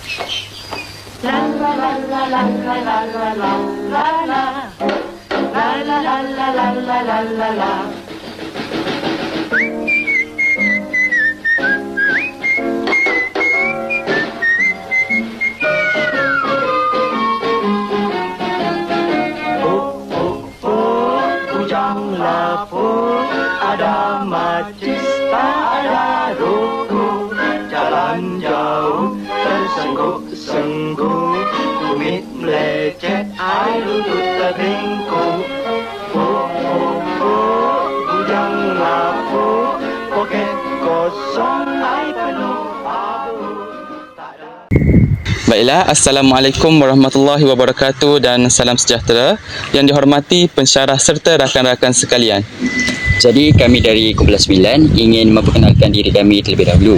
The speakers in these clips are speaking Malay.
La la la la la la la la la la la. La la la la la la la la la. Pujanglah pun ada majlis, tak ada ruku. Jalan jauh tersengguk-sengguk, tumit melecet, air lutut terbengkok. Pujanglah pun, poket kosong, air penuh abu. Baiklah, Assalamualaikum warahmatullahi wabarakatuh dan salam sejahtera yang dihormati pensyarah serta rakan-rakan sekalian. Jadi kami dari Kumpulan 9 ingin memperkenalkan diri kami terlebih dahulu.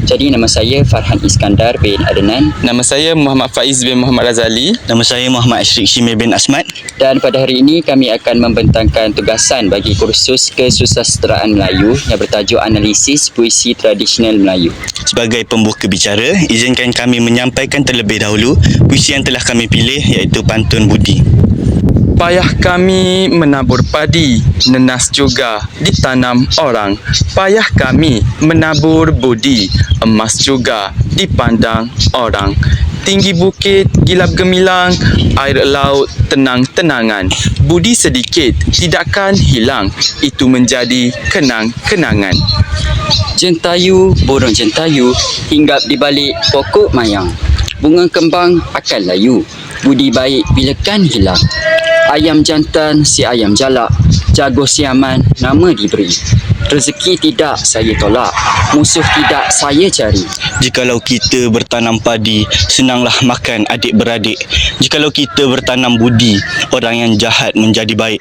Jadi nama saya Farhan Iskandar bin Adnan. Nama saya Muhammad Faiz bin Muhammad Razali. Nama saya Muhammad Ashrik Shimir bin Asmat. Dan pada hari ini kami akan membentangkan tugasan bagi kursus kesusasteraan Melayu yang bertajuk Analisis Puisi Tradisional Melayu. Sebagai pembuka bicara, izinkan kami menyampaikan terlebih dahulu puisi yang telah kami pilih, iaitu Pantun Budi. Payah kami menabur padi, nenas juga ditanam orang. Payah kami menabur budi, emas juga dipandang orang. Tinggi bukit gilap gemilang, air laut tenang-tenangan. Budi sedikit tidakkan hilang, itu menjadi kenang-kenangan. Jentayu, burung jentayu hinggap di balik pokok mayang. Bunga kembang akan layu, budi baik bilakan hilang. Ayam jantan si ayam jalak, jago siaman nama diberi. Rezeki tidak saya tolak, musuh tidak saya cari. Jikalau kita bertanam padi, senanglah makan adik-beradik. Jikalau kita bertanam budi, orang yang jahat menjadi baik.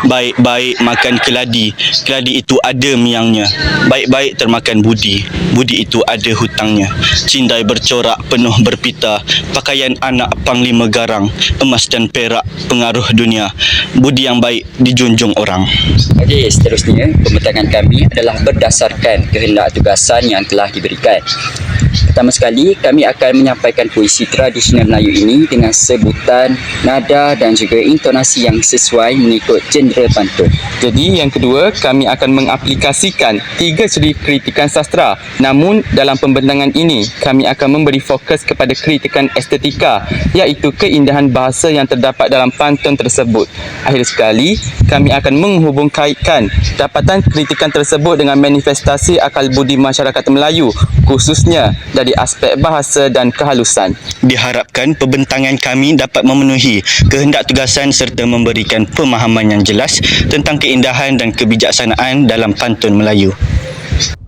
Baik-baik makan keladi, keladi itu ada miangnya. Baik-baik termakan budi, budi itu ada hutangnya. Cindai bercorak penuh berpita, pakaian anak panglima garang. Emas dan perak pengaruh dunia, budi yang baik dijunjung orang. Okey, seterusnya pembentangan kami adalah berdasarkan kehendak tugasan yang telah diberikan. Pertama sekali, kami akan menyampaikan puisi tradisional Melayu ini dengan sebutan, nada dan juga intonasi yang sesuai mengikut genre pantun. Jadi yang kedua, kami akan mengaplikasikan 3 segi kritikan sastra. Namun dalam pembentangan ini, kami akan memberi fokus kepada kritikan estetika, iaitu keindahan bahasa yang terdapat dalam pantun tersebut. Akhir sekali, kami akan menghubungkaitkan dapatan kritikan tersebut dengan manifestasi akal budi masyarakat Melayu, khususnya dari aspek bahasa dan kehalusan. Diharapkan pembentangan kami dapat memenuhi kehendak tugasan serta memberikan pemahaman yang jelas tentang keindahan dan kebijaksanaan dalam pantun Melayu.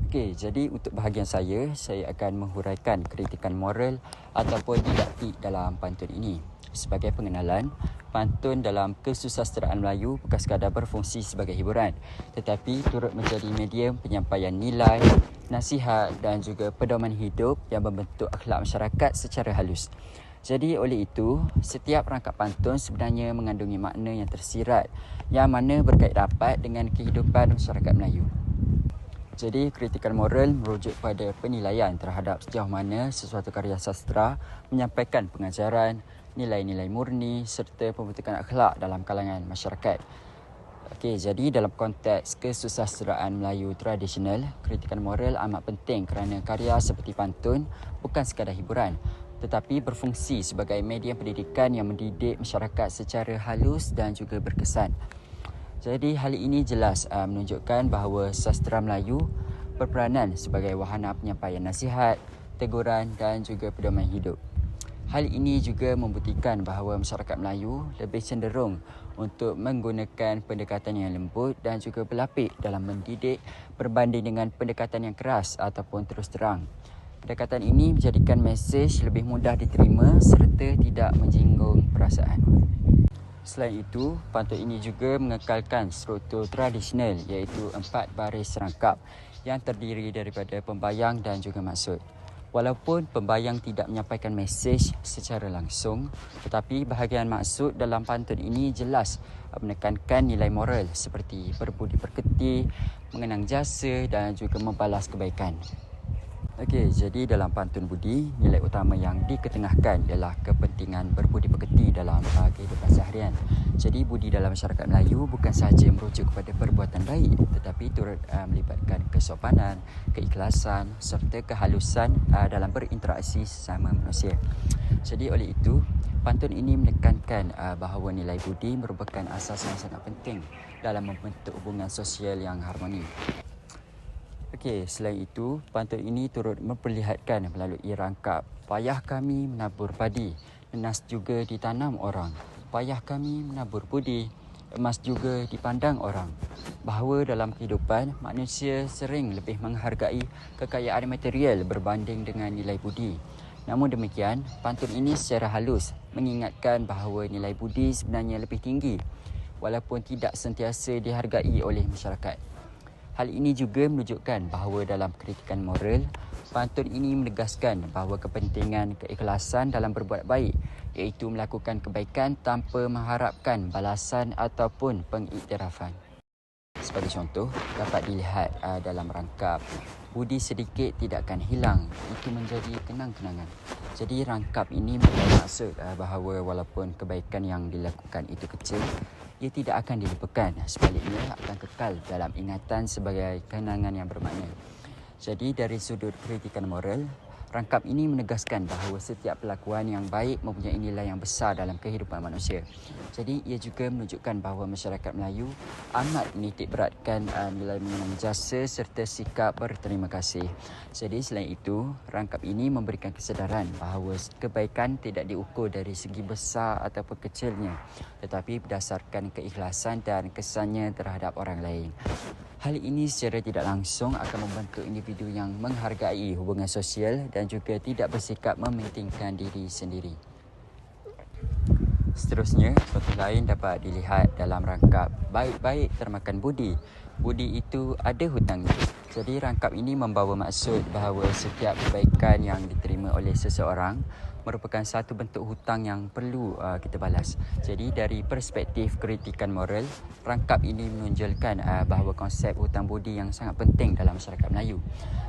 Okey, jadi untuk bahagian saya akan menghuraikan kritikan moral ataupun didaktik dalam pantun ini. Sebagai pengenalan, pantun dalam kesusasteraan Melayu bukan sekadar berfungsi sebagai hiburan, tetapi turut menjadi medium penyampaian nilai, nasihat dan juga pedoman hidup yang membentuk akhlak masyarakat secara halus. Jadi oleh itu, setiap rangkap pantun sebenarnya mengandungi makna yang tersirat yang mana berkait rapat dengan kehidupan masyarakat Melayu. Jadi kritikan moral merujuk pada penilaian terhadap sejauh mana sesuatu karya sastra menyampaikan pengajaran, nilai-nilai murni serta pembentukan akhlak dalam kalangan masyarakat. Okey, jadi dalam konteks kesusasteraan Melayu tradisional, kritikan moral amat penting kerana karya seperti pantun bukan sekadar hiburan, tetapi berfungsi sebagai medium pendidikan yang mendidik masyarakat secara halus dan juga berkesan. Jadi hal ini jelas menunjukkan bahawa sastra Melayu berperanan sebagai wahana penyampaian nasihat, teguran dan juga pedoman hidup. Hal ini juga membuktikan bahawa masyarakat Melayu lebih cenderung untuk menggunakan pendekatan yang lembut dan juga berlapik dalam mendidik berbanding dengan pendekatan yang keras ataupun terus terang. Pendekatan ini menjadikan mesej lebih mudah diterima serta tidak menjinggung perasaan. Selain itu, pantun ini juga mengekalkan struktur tradisional iaitu 4 baris serangkap yang terdiri daripada pembayang dan juga maksud. Walaupun pembayang tidak menyampaikan mesej secara langsung, tetapi bahagian maksud dalam pantun ini jelas menekankan nilai moral seperti berbudi pekerti, mengenang jasa dan juga membalas kebaikan. Okey, jadi dalam pantun budi, nilai utama yang diketengahkan ialah kepentingan berbudi pekerti dalam kehidupan seharian. Jadi budi dalam masyarakat Melayu bukan sahaja merujuk kepada perbuatan baik, tetapi turut melibatkan kesopanan, keikhlasan serta kehalusan dalam berinteraksi sesama manusia. Jadi oleh itu, pantun ini menekankan bahawa nilai budi merupakan asas yang sangat penting dalam membentuk hubungan sosial yang harmoni. Okey, selain itu, pantun ini turut memperlihatkan melalui rangkap payah kami menabur padi, nenas juga ditanam orang. Payah kami menabur budi, emas juga dipandang orang. Bahawa dalam kehidupan, manusia sering lebih menghargai kekayaan material berbanding dengan nilai budi. Namun demikian, pantun ini secara halus mengingatkan bahawa nilai budi sebenarnya lebih tinggi walaupun tidak sentiasa dihargai oleh masyarakat. Hal ini juga menunjukkan bahawa dalam kritikan moral, pantun ini menegaskan bahawa kepentingan keikhlasan dalam berbuat baik iaitu melakukan kebaikan tanpa mengharapkan balasan ataupun pengiktirafan. Sebagai contoh, dapat dilihat dalam rangkap budi sedikit tidak akan hilang, itu menjadi kenang-kenangan. Jadi rangkap ini bermaksud bahawa walaupun kebaikan yang dilakukan itu kecil, ia tidak akan dilupakan, sebaliknya akan kekal dalam ingatan sebagai kenangan yang bermakna. Jadi dari sudut kritikan moral, rangkap ini menegaskan bahawa setiap perlakuan yang baik mempunyai nilai yang besar dalam kehidupan manusia. Jadi ia juga menunjukkan bahawa masyarakat Melayu amat menitik beratkan nilai mengenang jasa serta sikap berterima kasih. Jadi selain itu, rangkap ini memberikan kesedaran bahawa kebaikan tidak diukur dari segi besar ataupun kecilnya, tetapi berdasarkan keikhlasan dan kesannya terhadap orang lain. Hal ini secara tidak langsung akan membentuk individu yang menghargai hubungan sosial dan juga tidak bersikap mementingkan diri sendiri. Seterusnya, contoh lain dapat dilihat dalam rangkap baik-baik termakan budi. Budi itu ada hutangnya. Jadi rangkap ini membawa maksud bahawa setiap kebaikan yang diterima oleh seseorang merupakan satu bentuk hutang yang perlu kita balas. Jadi dari perspektif kritikan moral, rangkap ini menonjolkan bahawa konsep hutang budi yang sangat penting dalam masyarakat Melayu.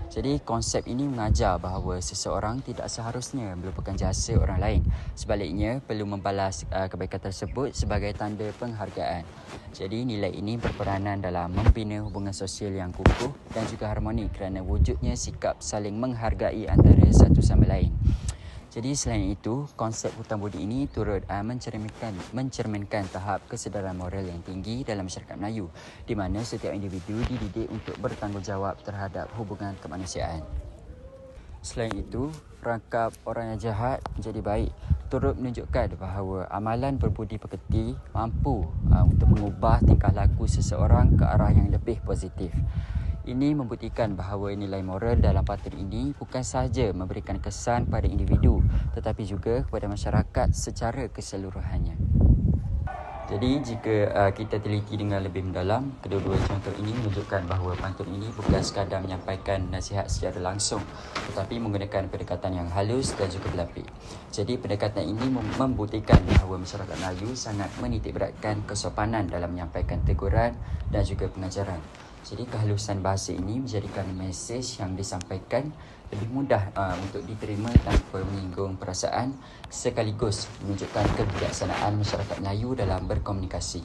Jadi konsep ini mengajar bahawa seseorang tidak seharusnya melupakan jasa orang lain. Sebaliknya, perlu membalas kebaikan tersebut sebagai tanda penghargaan. Jadi nilai ini berperanan dalam membina hubungan sosial yang kukuh dan juga harmoni kerana wujudnya sikap saling menghargai antara satu sama lain. Jadi selain itu, konsep hutang budi ini turut mencerminkan tahap kesedaran moral yang tinggi dalam masyarakat Melayu, di mana setiap individu dididik untuk bertanggungjawab terhadap hubungan kemanusiaan. Selain itu, rangkap orang yang jahat menjadi baik turut menunjukkan bahawa amalan berbudi pekerti mampu untuk mengubah tingkah laku seseorang ke arah yang lebih positif. Ini membuktikan bahawa nilai moral dalam pantun ini bukan sahaja memberikan kesan pada individu tetapi juga kepada masyarakat secara keseluruhannya. Jadi jika kita teliti dengan lebih mendalam, kedua-dua contoh ini menunjukkan bahawa pantun ini bukan sekadar menyampaikan nasihat secara langsung tetapi menggunakan pendekatan yang halus dan juga berlapik. Jadi pendekatan ini membuktikan bahawa masyarakat Melayu sangat menitik beratkan kesopanan dalam menyampaikan teguran dan juga pengajaran. Jadi kehalusan bahasa ini menjadikan mesej yang disampaikan lebih mudah untuk diterima tanpa menyinggung perasaan sekaligus menunjukkan kebijaksanaan masyarakat Melayu dalam berkomunikasi.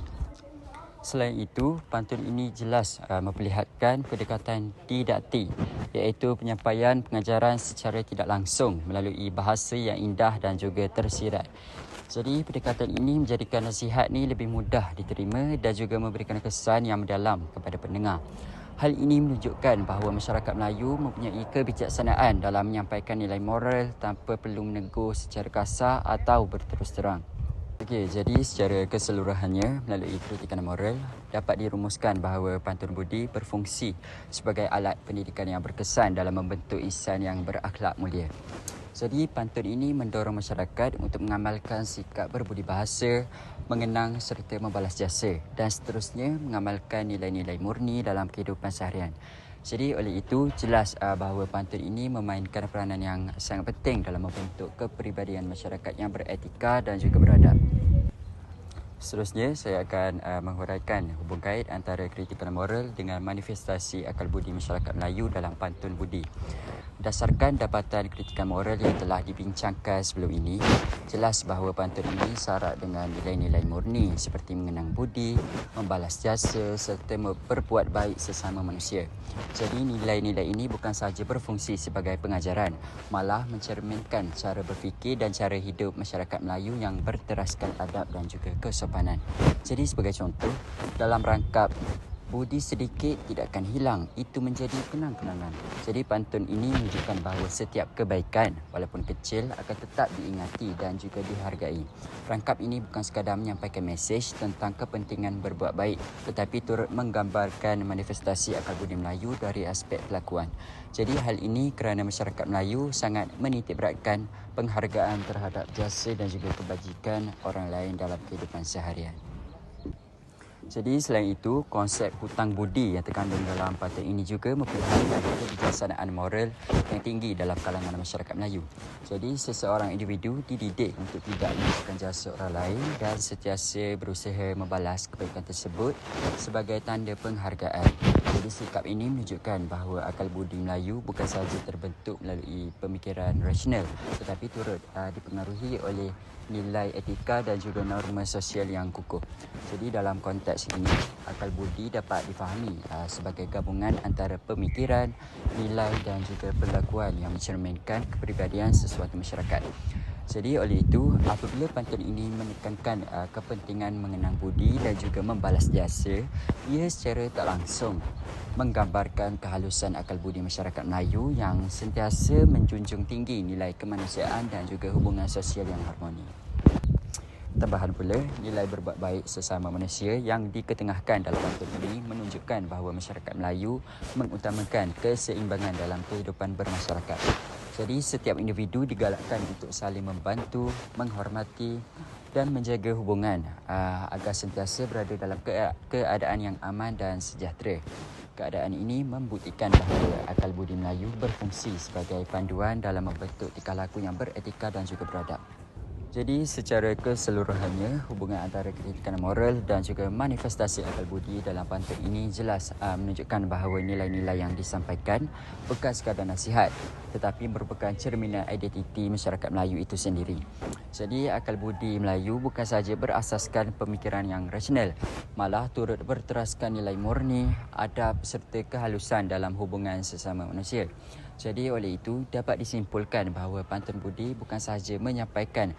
Selain itu, pantun ini jelas memperlihatkan pendekatan didaktik iaitu penyampaian pengajaran secara tidak langsung melalui bahasa yang indah dan juga tersirat. Jadi pendekatan ini menjadikan nasihat ni lebih mudah diterima dan juga memberikan kesan yang mendalam kepada pendengar. Hal ini menunjukkan bahawa masyarakat Melayu mempunyai kebijaksanaan dalam menyampaikan nilai moral tanpa perlu menegur secara kasar atau berterus terang. Okey, jadi secara keseluruhannya melalui kritikan moral dapat dirumuskan bahawa pantun budi berfungsi sebagai alat pendidikan yang berkesan dalam membentuk insan yang berakhlak mulia. Jadi pantun ini mendorong masyarakat untuk mengamalkan sikap berbudi bahasa, mengenang serta membalas jasa dan seterusnya mengamalkan nilai-nilai murni dalam kehidupan seharian. Jadi oleh itu jelas bahawa pantun ini memainkan peranan yang sangat penting dalam membentuk kepribadian masyarakat yang beretika dan juga beradab. Seterusnya saya akan menghuraikan hubung kait antara kritikan moral dengan manifestasi akal budi masyarakat Melayu dalam pantun budi. Berdasarkan dapatan kritikan moral yang telah dibincangkan sebelum ini, jelas bahawa pantun ini syarat dengan nilai-nilai murni seperti mengenang budi, membalas jasa serta berbuat baik sesama manusia. Jadi nilai-nilai ini bukan sahaja berfungsi sebagai pengajaran, malah mencerminkan cara berfikir dan cara hidup masyarakat Melayu yang berteraskan adab dan juga kesopanan. Jadi sebagai contoh, dalam rangkap budi sedikit tidak akan hilang, itu menjadi kenang-kenangan. Jadi pantun ini menunjukkan bahawa setiap kebaikan walaupun kecil akan tetap diingati dan juga dihargai. Rangkap ini bukan sekadar menyampaikan mesej tentang kepentingan berbuat baik, tetapi turut menggambarkan manifestasi akal budi Melayu dari aspek pelakuan. Jadi hal ini kerana masyarakat Melayu sangat menitikberatkan penghargaan terhadap jasa dan juga kebajikan orang lain dalam kehidupan seharian. Jadi selain itu, konsep hutang budi yang terkandung dalam pantun ini juga memperlihatkan kebijaksanaan moral yang tinggi dalam kalangan masyarakat Melayu. Jadi seseorang individu dididik untuk tidak melakukan jasa orang lain dan sentiasa berusaha membalas kebaikan tersebut sebagai tanda penghargaan. Jadi sikap ini menunjukkan bahawa akal budi Melayu bukan sahaja terbentuk melalui pemikiran rasional, tetapi turut dipengaruhi oleh nilai etika dan juga norma sosial yang kukuh. Jadi dalam konteks ini, akal budi dapat difahami sebagai gabungan antara pemikiran, nilai dan juga perlakuan yang mencerminkan kepribadian sesuatu masyarakat. Jadi oleh itu, apabila pantun ini menekankan kepentingan mengenang budi dan juga membalas jasa, ia secara tak langsung menggambarkan kehalusan akal budi masyarakat Melayu yang sentiasa menjunjung tinggi nilai kemanusiaan dan juga hubungan sosial yang harmoni. Tambahan pula, nilai berbuat baik sesama manusia yang diketengahkan dalam pantun ini menunjukkan bahawa masyarakat Melayu mengutamakan keseimbangan dalam kehidupan bermasyarakat. Jadi setiap individu digalakkan untuk saling membantu, menghormati dan menjaga hubungan agar sentiasa berada dalam keadaan yang aman dan sejahtera. Keadaan ini membuktikan bahawa akal budi Melayu berfungsi sebagai panduan dalam membentuk tingkah laku yang beretika dan juga beradab. Jadi secara keseluruhannya, hubungan antara kritikan moral dan juga manifestasi akal budi dalam pantun ini jelas menunjukkan bahawa nilai-nilai yang disampaikan bukan sekadar nasihat, tetapi merupakan cerminan identiti masyarakat Melayu itu sendiri. Jadi akal budi Melayu bukan sahaja berasaskan pemikiran yang rasional, malah turut berteraskan nilai murni, adab serta kehalusan dalam hubungan sesama manusia. Jadi oleh itu dapat disimpulkan bahawa pantun budi bukan sahaja menyampaikan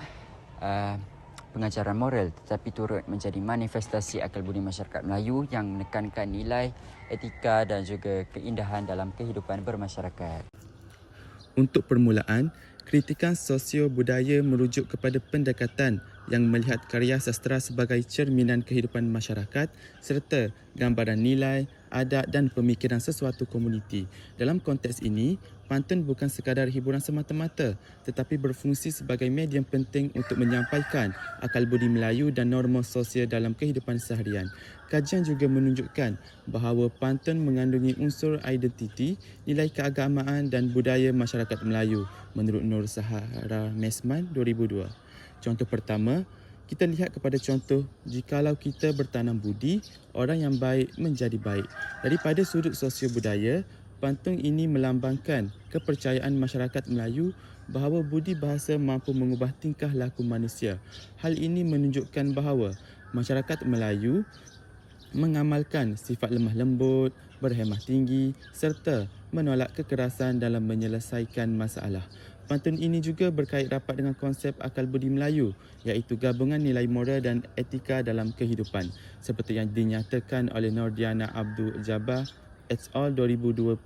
pengajaran moral, tetapi turut menjadi manifestasi akal budi masyarakat Melayu yang menekankan nilai, etika dan juga keindahan dalam kehidupan bermasyarakat. Untuk permulaan, kritikan sosio-budaya merujuk kepada pendekatan yang melihat karya sastera sebagai cerminan kehidupan masyarakat serta gambaran nilai, adab dan pemikiran sesuatu komuniti. Dalam konteks ini, pantun bukan sekadar hiburan semata-mata tetapi berfungsi sebagai medium penting untuk menyampaikan akal budi Melayu dan norma sosial dalam kehidupan seharian. Kajian juga menunjukkan bahawa pantun mengandungi unsur identiti, nilai keagamaan dan budaya masyarakat Melayu menurut Nur Sahara Mesman 2002. Contoh pertama, kita lihat kepada contoh jikalau kita bertanam budi, orang yang baik menjadi baik. Daripada sudut sosio-budaya, pantun ini melambangkan kepercayaan masyarakat Melayu bahawa budi bahasa mampu mengubah tingkah laku manusia. Hal ini menunjukkan bahawa masyarakat Melayu mengamalkan sifat lemah lembut, berhemah tinggi serta menolak kekerasan dalam menyelesaikan masalah. Pantun ini juga berkait rapat dengan konsep akal budi Melayu, iaitu gabungan nilai moral dan etika dalam kehidupan, seperti yang dinyatakan oleh Nordiana Abdul Jabbar et al. 2022.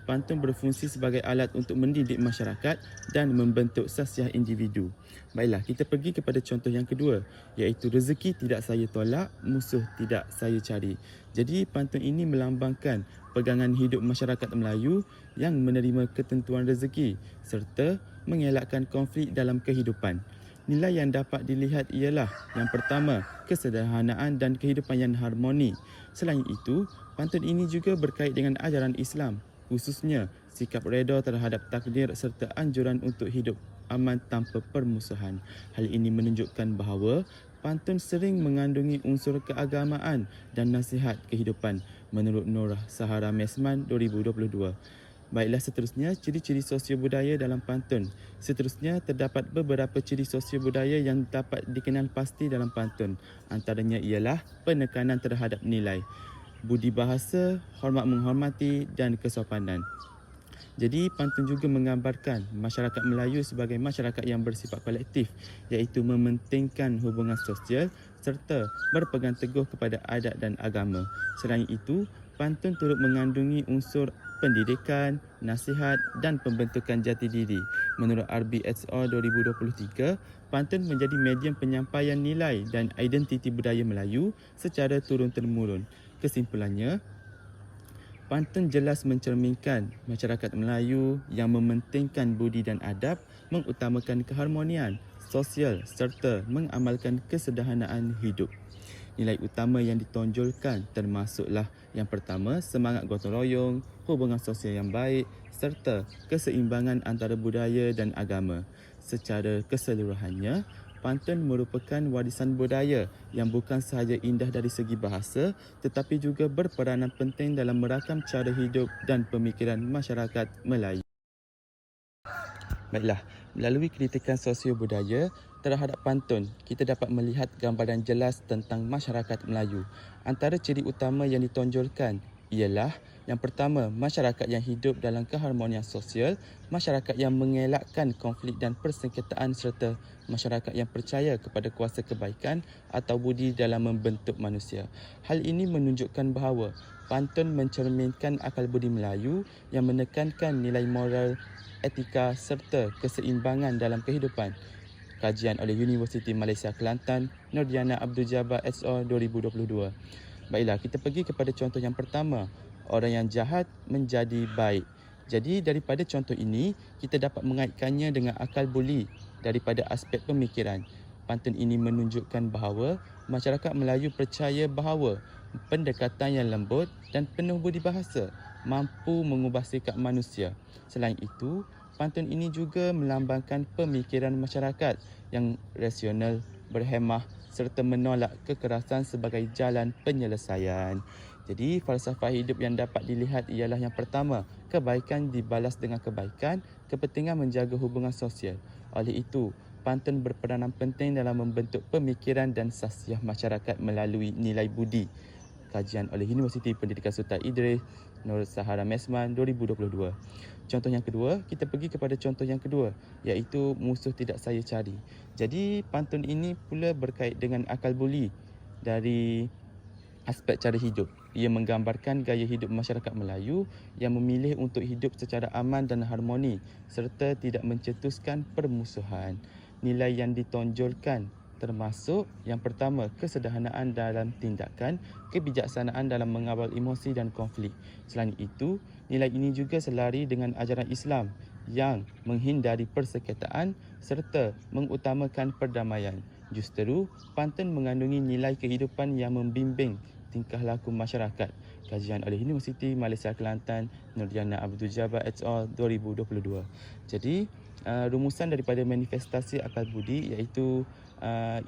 Pantun berfungsi sebagai alat untuk mendidik masyarakat dan membentuk sasiah individu. Baiklah, kita pergi kepada contoh yang kedua, iaitu rezeki tidak saya tolak, musuh tidak saya cari. Jadi pantun ini melambangkan pegangan hidup masyarakat Melayu yang menerima ketentuan rezeki serta mengelakkan konflik dalam kehidupan. Nilai yang dapat dilihat ialah yang pertama, kesederhanaan dan kehidupan yang harmoni. Selain itu, pantun ini juga berkait dengan ajaran Islam, khususnya sikap redha terhadap takdir serta anjuran untuk hidup aman tanpa permusuhan. Hal ini menunjukkan bahawa pantun sering mengandungi unsur keagamaan dan nasihat kehidupan menurut Nur Sahara Mesman 2022. Baiklah, seterusnya ciri-ciri sosio-budaya dalam pantun. Seterusnya terdapat beberapa ciri sosio-budaya yang dapat dikenal pasti dalam pantun. Antaranya ialah penekanan terhadap nilai, budi bahasa, hormat menghormati dan kesopanan. Jadi pantun juga menggambarkan masyarakat Melayu sebagai masyarakat yang bersifat kolektif, iaitu mementingkan hubungan sosial serta berpegang teguh kepada adat dan agama. Selain itu, pantun turut mengandungi unsur pendidikan, nasihat dan pembentukan jati diri. Menurut RBSO 2023, pantun menjadi medium penyampaian nilai dan identiti budaya Melayu secara turun-temurun. Kesimpulannya, pantun jelas mencerminkan masyarakat Melayu yang mementingkan budi dan adab, mengutamakan keharmonian sosial serta mengamalkan kesederhanaan hidup. Nilai utama yang ditonjolkan termasuklah yang pertama, semangat gotong royong, hubungan sosial yang baik serta keseimbangan antara budaya dan agama. Secara keseluruhannya, pantun merupakan warisan budaya yang bukan sahaja indah dari segi bahasa tetapi juga berperanan penting dalam merakam cara hidup dan pemikiran masyarakat Melayu. Baiklah, melalui kritikan sosio-budaya terhadap pantun, kita dapat melihat gambaran jelas tentang masyarakat Melayu. Antara ciri utama yang ditonjolkan ialah yang pertama, masyarakat yang hidup dalam keharmonian sosial, masyarakat yang mengelakkan konflik dan persengketaan serta masyarakat yang percaya kepada kuasa kebaikan atau budi dalam membentuk manusia. Hal ini menunjukkan bahawa pantun mencerminkan akal budi Melayu yang menekankan nilai moral, etika serta keseimbangan dalam kehidupan. Kajian oleh Universiti Malaysia Kelantan, Nurdiana Abdul Jabbar SO 2022. Baiklah, kita pergi kepada contoh yang pertama. Orang yang jahat menjadi baik. Jadi daripada contoh ini, kita dapat mengaitkannya dengan akal budi daripada aspek pemikiran. Pantun ini menunjukkan bahawa masyarakat Melayu percaya bahawa pendekatan yang lembut dan penuh budi bahasa mampu mengubah sikap manusia. Selain itu, pantun ini juga melambangkan pemikiran masyarakat yang rasional, berhemah serta menolak kekerasan sebagai jalan penyelesaian. Jadi, falsafah hidup yang dapat dilihat ialah yang pertama, kebaikan dibalas dengan kebaikan, kepentingan menjaga hubungan sosial. Oleh itu, pantun berperanan penting dalam membentuk pemikiran dan sasiah masyarakat melalui nilai budi. Kajian oleh Universiti Pendidikan Sultan Idris, Nur Sahara Mesman 2022. Contoh yang kedua, kita pergi kepada contoh yang kedua, iaitu musuh tidak saya cari. Jadi pantun ini pula berkait dengan akal budi dari aspek cara hidup. Ia menggambarkan gaya hidup masyarakat Melayu yang memilih untuk hidup secara aman dan harmoni serta tidak mencetuskan permusuhan. Nilai yang ditonjolkan termasuk yang pertama, kesederhanaan dalam tindakan, kebijaksanaan dalam mengawal emosi dan konflik. Selain itu, nilai ini juga selari dengan ajaran Islam yang menghindari persengketaan serta mengutamakan perdamaian. Justeru, pantun mengandungi nilai kehidupan yang membimbing tingkah laku masyarakat. Kajian oleh Universiti Malaysia Kelantan, Nurdiana Abdul Jabbar SO 2022. Jadi, rumusan daripada manifestasi akal budi iaitu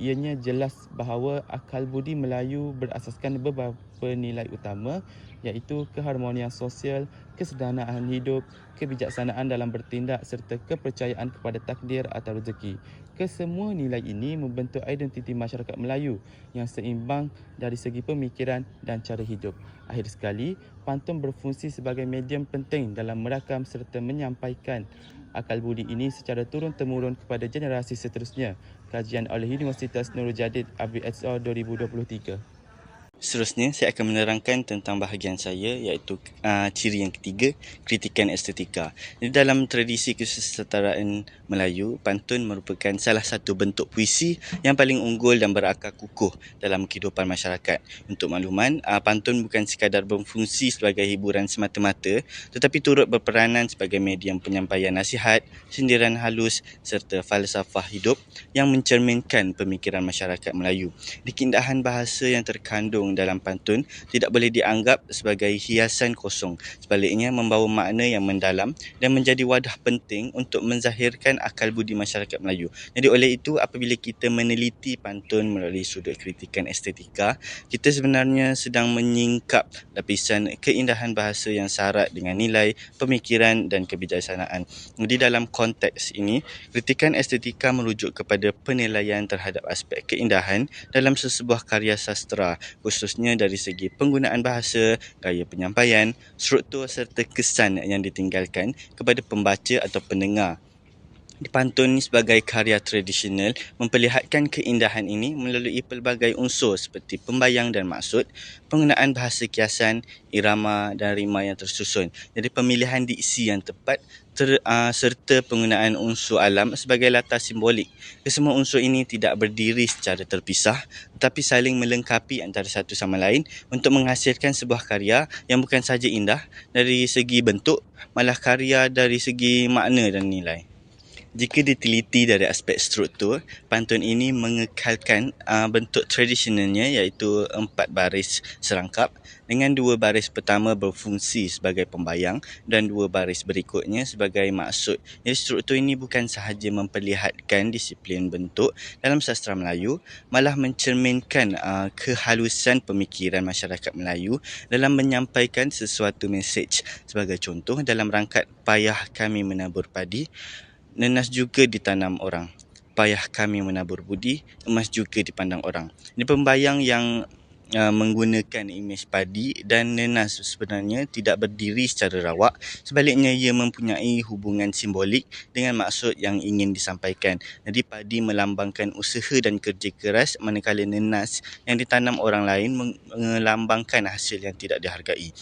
ianya jelas bahawa akal budi Melayu berasaskan beberapa nilai utama iaitu keharmonian sosial, kesederhanaan hidup, kebijaksanaan dalam bertindak serta kepercayaan kepada takdir atau rezeki. Kesemua nilai ini membentuk identiti masyarakat Melayu yang seimbang dari segi pemikiran dan cara hidup. Akhir sekali, pantun berfungsi sebagai medium penting dalam merakam serta menyampaikan akal budi ini secara turun-temurun kepada generasi seterusnya. Kajian oleh Universitas Nurul Jadid RBSO 2023. Seterusnya, saya akan menerangkan tentang bahagian saya iaitu ciri yang ketiga, kritikan estetika. Di dalam tradisi kesusasteraan Melayu, pantun merupakan salah satu bentuk puisi yang paling unggul dan berakar kukuh dalam kehidupan masyarakat. Untuk makluman, pantun bukan sekadar berfungsi sebagai hiburan semata-mata tetapi turut berperanan sebagai medium penyampaian nasihat, sindiran halus serta falsafah hidup yang mencerminkan pemikiran masyarakat Melayu. Di keindahan bahasa yang terkandung terkandung dalam pantun tidak boleh dianggap sebagai hiasan kosong. Sebaliknya, membawa makna yang mendalam dan menjadi wadah penting untuk menzahirkan akal budi masyarakat Melayu. Jadi oleh itu, apabila kita meneliti pantun melalui sudut kritikan estetika, kita sebenarnya sedang menyingkap lapisan keindahan bahasa yang syarat dengan nilai, pemikiran dan kebijaksanaan. Jadi dalam konteks ini, kritikan estetika merujuk kepada penilaian terhadap aspek keindahan dalam sesebuah karya sastera, khususnya dari segi penggunaan bahasa, gaya penyampaian, struktur serta kesan yang ditinggalkan kepada pembaca atau pendengar. Pantun sebagai karya tradisional memperlihatkan keindahan ini melalui pelbagai unsur seperti pembayang dan maksud, penggunaan bahasa kiasan, irama dan rima yang tersusun. Jadi pemilihan diksi yang tepat serta penggunaan unsur alam sebagai latar simbolik. Kesemua unsur ini tidak berdiri secara terpisah tetapi saling melengkapi antara satu sama lain untuk menghasilkan sebuah karya yang bukan sahaja indah dari segi bentuk, malah karya dari segi makna dan nilai. Jika diteliti dari aspek struktur, pantun ini mengekalkan bentuk tradisionalnya iaitu 4 baris serangkap dengan 2 baris pertama berfungsi sebagai pembayang dan 2 baris berikutnya sebagai maksud. Jadi struktur ini bukan sahaja memperlihatkan disiplin bentuk dalam sastra Melayu, malah mencerminkan kehalusan pemikiran masyarakat Melayu dalam menyampaikan sesuatu mesej. Sebagai contoh, dalam rangkat Payah Kami Menabur Padi, nenas juga ditanam orang. Payah kami menabur budi, emas juga dipandang orang. Ini pembayang yang menggunakan imej padi dan nenas sebenarnya tidak berdiri secara rawak. Sebaliknya, ia mempunyai hubungan simbolik dengan maksud yang ingin disampaikan. Jadi padi melambangkan usaha dan kerja keras, manakala nenas yang ditanam orang lain melambangkan hasil yang tidak dihargai.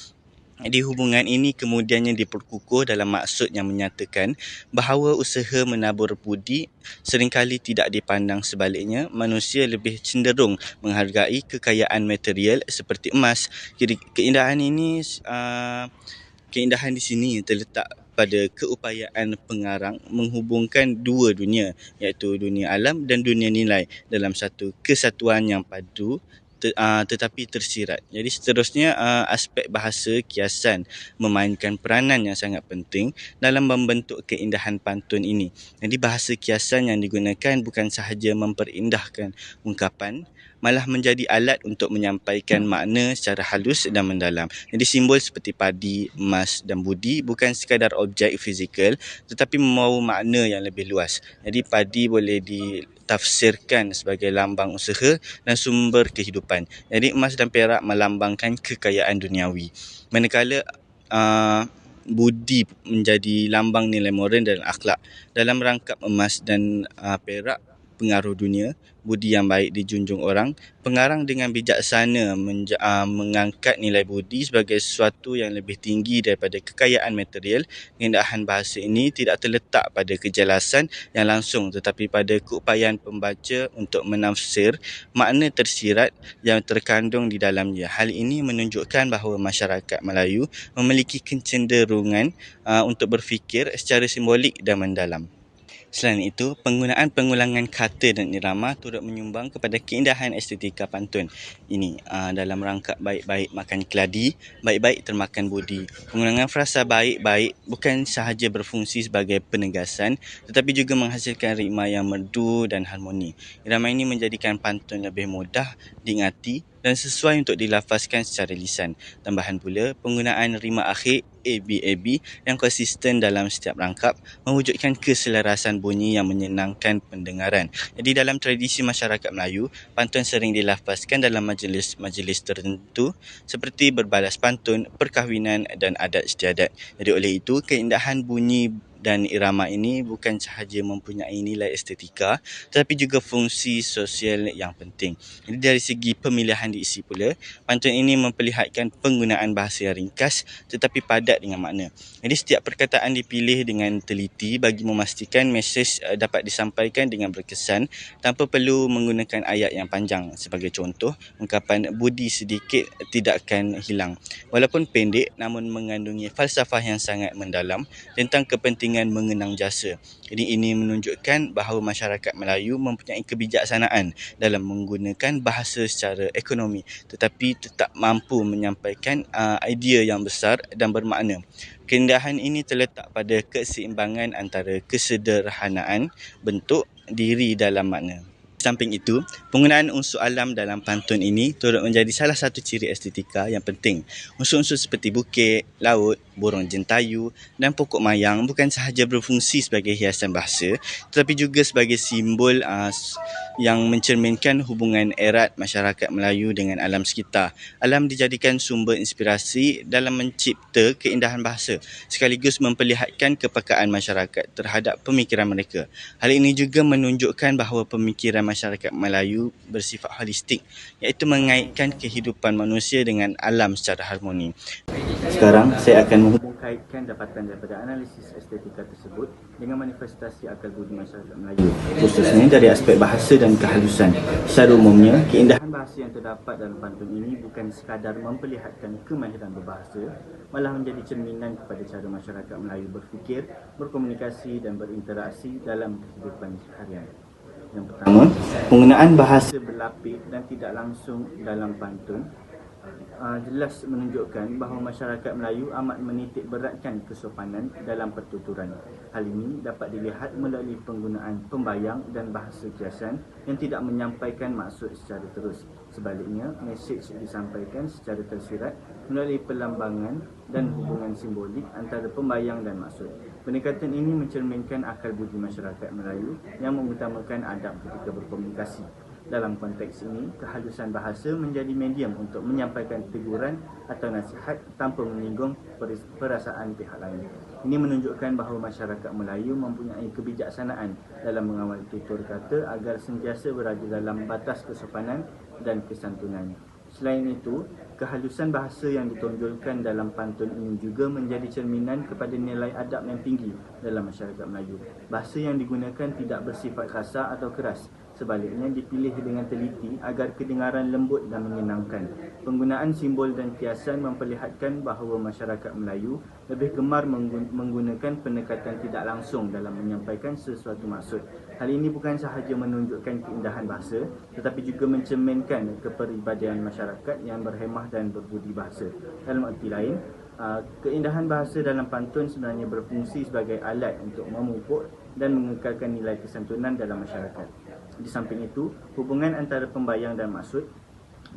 Jadi hubungan ini kemudiannya diperkukuh dalam maksud yang menyatakan bahawa usaha menabur budi seringkali tidak dipandang sebaliknya. Manusia lebih cenderung menghargai kekayaan material seperti emas. Jadi keindahan di sini terletak pada keupayaan pengarang menghubungkan dua dunia, iaitu dunia alam dan dunia nilai dalam satu kesatuan yang padu tetapi tersirat. Jadi seterusnya, aspek bahasa kiasan memainkan peranan yang sangat penting dalam membentuk keindahan pantun ini. Jadi bahasa kiasan yang digunakan bukan sahaja memperindahkan ungkapan, malah menjadi alat untuk menyampaikan makna secara halus dan mendalam. Jadi simbol seperti padi, emas dan budi bukan sekadar objek fizikal tetapi membawa makna yang lebih luas. Jadi padi boleh ditafsirkan sebagai lambang usaha dan sumber kehidupan. Jadi emas dan perak melambangkan kekayaan duniawi. Manakala budi menjadi lambang nilai moral dan akhlak. Dalam rangkap emas dan perak, pengaruh dunia, budi yang baik dijunjung orang, pengarang dengan bijaksana mengangkat nilai budi sebagai sesuatu yang lebih tinggi daripada kekayaan material. Keindahan bahasa ini tidak terletak pada kejelasan yang langsung tetapi pada keupayaan pembaca untuk menafsir makna tersirat yang terkandung di dalamnya. Hal ini menunjukkan bahawa masyarakat Melayu memiliki kecenderungan untuk berfikir secara simbolik dan mendalam. Selain itu, penggunaan pengulangan kata dan irama turut menyumbang kepada keindahan estetika pantun ini. Dalam rangkap baik-baik makan keladi, baik-baik termakan budi. Penggunaan frasa baik-baik bukan sahaja berfungsi sebagai penegasan tetapi juga menghasilkan rima yang merdu dan harmoni. Irama ini menjadikan pantun lebih mudah diingati dan sesuai untuk dilafazkan secara lisan. Tambahan pula, penggunaan rima akhir ABAB yang konsisten dalam setiap rangkap mewujudkan keselarasan bunyi yang menyenangkan pendengaran. Jadi dalam tradisi masyarakat Melayu, pantun sering dilafazkan dalam majlis-majlis tertentu seperti berbalas pantun, perkahwinan dan adat istiadat. Jadi oleh itu, keindahan bunyi dan irama ini bukan sahaja mempunyai nilai estetika tetapi juga fungsi sosial yang penting. Jadi dari segi pemilihan diksi pula, pantun ini memperlihatkan penggunaan bahasa yang ringkas tetapi padat dengan makna. Jadi setiap perkataan dipilih dengan teliti bagi memastikan mesej dapat disampaikan dengan berkesan tanpa perlu menggunakan ayat yang panjang. Sebagai contoh, ungkapan budi sedikit tidak akan hilang. Walaupun pendek namun mengandungi falsafah yang sangat mendalam tentang kepentingan dengan mengenang jasa. Jadi ini menunjukkan bahawa masyarakat Melayu mempunyai kebijaksanaan dalam menggunakan bahasa secara ekonomi tetapi tetap mampu menyampaikan idea yang besar dan bermakna. Keindahan ini terletak pada keseimbangan antara kesederhanaan, bentuk, diri dalam makna. Samping itu, penggunaan unsur alam dalam pantun ini turut menjadi salah satu ciri estetika yang penting. Unsur-unsur seperti bukit, laut, burung jentayu dan pokok mayang bukan sahaja berfungsi sebagai hiasan bahasa tetapi juga sebagai simbol yang mencerminkan hubungan erat masyarakat Melayu dengan alam sekitar. Alam dijadikan sumber inspirasi dalam mencipta keindahan bahasa sekaligus memperlihatkan kepekaan masyarakat terhadap pemikiran mereka. Hal ini juga menunjukkan bahawa pemikiran masyarakat Melayu bersifat holistik iaitu mengaitkan kehidupan manusia dengan alam secara harmoni. Sekarang saya akan menghubungkaitkan dapatan daripada analisis estetika tersebut dengan manifestasi akal budi masyarakat Melayu, khususnya dari aspek bahasa dan kehalusan. Secara umumnya, keindahan bahasa yang terdapat dalam pantun ini bukan sekadar memperlihatkan kemahiran berbahasa, malah menjadi cerminan kepada cara masyarakat Melayu berfikir, berkomunikasi dan berinteraksi dalam kehidupan harian. Yang pertama, penggunaan bahasa berlapik dan tidak langsung dalam pantun jelas menunjukkan bahawa masyarakat Melayu amat menitik beratkan kesopanan dalam pertuturan. Hal ini dapat dilihat melalui penggunaan pembayang dan bahasa kiasan yang tidak menyampaikan maksud secara terus. Sebaliknya, mesej disampaikan secara tersirat melalui perlambangan dan hubungan simbolik antara pembayang dan maksud. Pendekatan ini mencerminkan akal budi masyarakat Melayu yang mengutamakan adab ketika berkomunikasi. Dalam konteks ini, kehalusan bahasa menjadi medium untuk menyampaikan teguran atau nasihat tanpa menyinggung perasaan pihak lain. Ini menunjukkan bahawa masyarakat Melayu mempunyai kebijaksanaan dalam mengawal tutur kata agar sentiasa berada dalam batas kesopanan dan kesantunan. Selain itu, kehalusan bahasa yang ditonjolkan dalam pantun ini juga menjadi cerminan kepada nilai adab yang tinggi dalam masyarakat Melayu. Bahasa yang digunakan tidak bersifat kasar atau keras. Sebaliknya, dipilih dengan teliti agar kedengaran lembut dan menyenangkan. Penggunaan simbol dan kiasan memperlihatkan bahawa masyarakat Melayu lebih gemar menggunakan pendekatan tidak langsung dalam menyampaikan sesuatu maksud. Hal ini bukan sahaja menunjukkan keindahan bahasa, tetapi juga mencerminkan kepribadian masyarakat yang berhemah dan berbudi bahasa. Dalam arti lain, keindahan bahasa dalam pantun sebenarnya berfungsi sebagai alat untuk memupuk dan mengekalkan nilai kesantunan dalam masyarakat. Di samping itu, hubungan antara pembayang dan maksud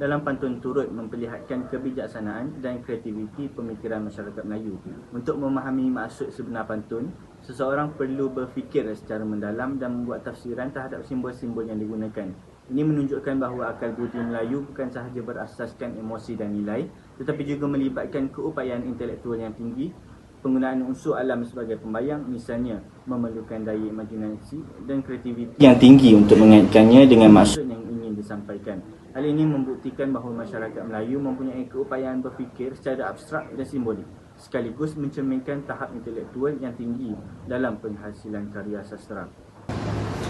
dalam pantun turut memperlihatkan kebijaksanaan dan kreativiti pemikiran masyarakat Melayu. Untuk memahami maksud sebenar pantun, seseorang perlu berfikir secara mendalam dan membuat tafsiran terhadap simbol-simbol yang digunakan. Ini menunjukkan bahawa akal budi Melayu bukan sahaja berasaskan emosi dan nilai, tetapi juga melibatkan keupayaan intelektual yang tinggi. Penggunaan unsur alam sebagai pembayang misalnya memerlukan daya imajinasi dan kreativiti yang tinggi untuk mengaitkannya dengan maksud yang ingin disampaikan. Hal ini membuktikan bahawa masyarakat Melayu mempunyai keupayaan berfikir secara abstrak dan simbolik, sekaligus mencerminkan tahap intelektual yang tinggi dalam penghasilan karya sastra.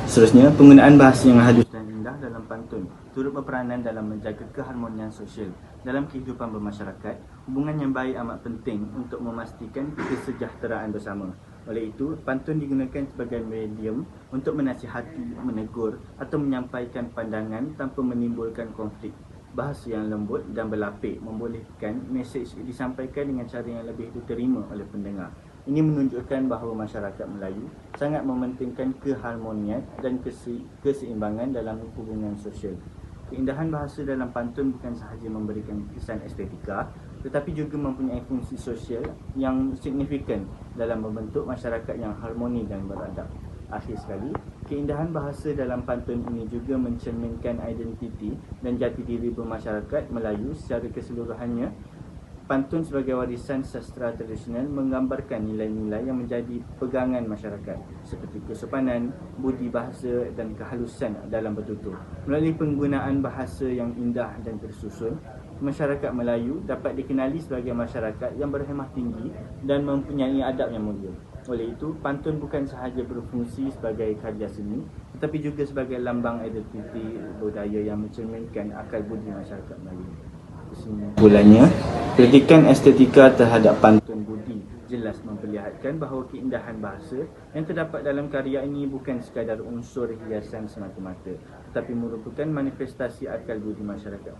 Seterusnya, penggunaan bahasa yang halus dan indah dalam pantun turut berperanan dalam menjaga keharmonian sosial. Dalam kehidupan bermasyarakat, hubungan yang baik amat penting untuk memastikan kesejahteraan bersama. Oleh itu, pantun digunakan sebagai medium untuk menasihati, menegur atau menyampaikan pandangan tanpa menimbulkan konflik. Bahasa yang lembut dan berlapik membolehkan mesej disampaikan dengan cara yang lebih diterima oleh pendengar. Ini menunjukkan bahawa masyarakat Melayu sangat mementingkan keharmonian dan keseimbangan dalam hubungan sosial. Keindahan bahasa dalam pantun bukan sahaja memberikan kesan estetika, tetapi juga mempunyai fungsi sosial yang signifikan dalam membentuk masyarakat yang harmoni dan beradab. Akhir sekali, keindahan bahasa dalam pantun ini juga mencerminkan identiti dan jati diri bermasyarakat Melayu secara keseluruhannya. Pantun sebagai warisan sastra tradisional menggambarkan nilai-nilai yang menjadi pegangan masyarakat seperti kesopanan, budi bahasa dan kehalusan dalam bertutur. Melalui penggunaan bahasa yang indah dan tersusun, masyarakat Melayu dapat dikenali sebagai masyarakat yang berhemah tinggi dan mempunyai adab yang mulia. Oleh itu, pantun bukan sahaja berfungsi sebagai karya seni, tetapi juga sebagai lambang identiti budaya yang mencerminkan akal budi masyarakat Melayu. Kesimpulannya, kritikan estetika terhadap pantun budi jelas memperlihatkan bahawa keindahan bahasa yang terdapat dalam karya ini bukan sekadar unsur hiasan semata-mata, tetapi merupakan manifestasi akal budi masyarakat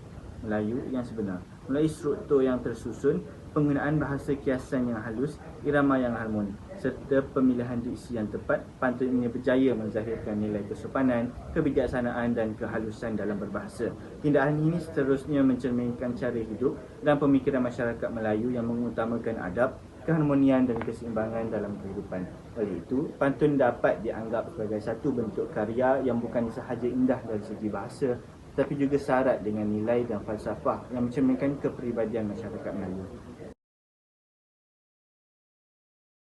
Melayu yang sebenar. Melalui struktur yang tersusun, penggunaan bahasa kiasan yang halus, irama yang harmoni, serta pemilihan diksi yang tepat, pantun ini berjaya menzahirkan nilai kesopanan, kebijaksanaan dan kehalusan dalam berbahasa. Tindakan ini seterusnya mencerminkan cara hidup dan pemikiran masyarakat Melayu yang mengutamakan adab, keharmonian dan keseimbangan dalam kehidupan. Oleh itu, pantun dapat dianggap sebagai satu bentuk karya yang bukan sahaja indah dari segi bahasa, tapi juga syarat dengan nilai dan falsafah yang mencerminkan kepribadian masyarakat Melayu.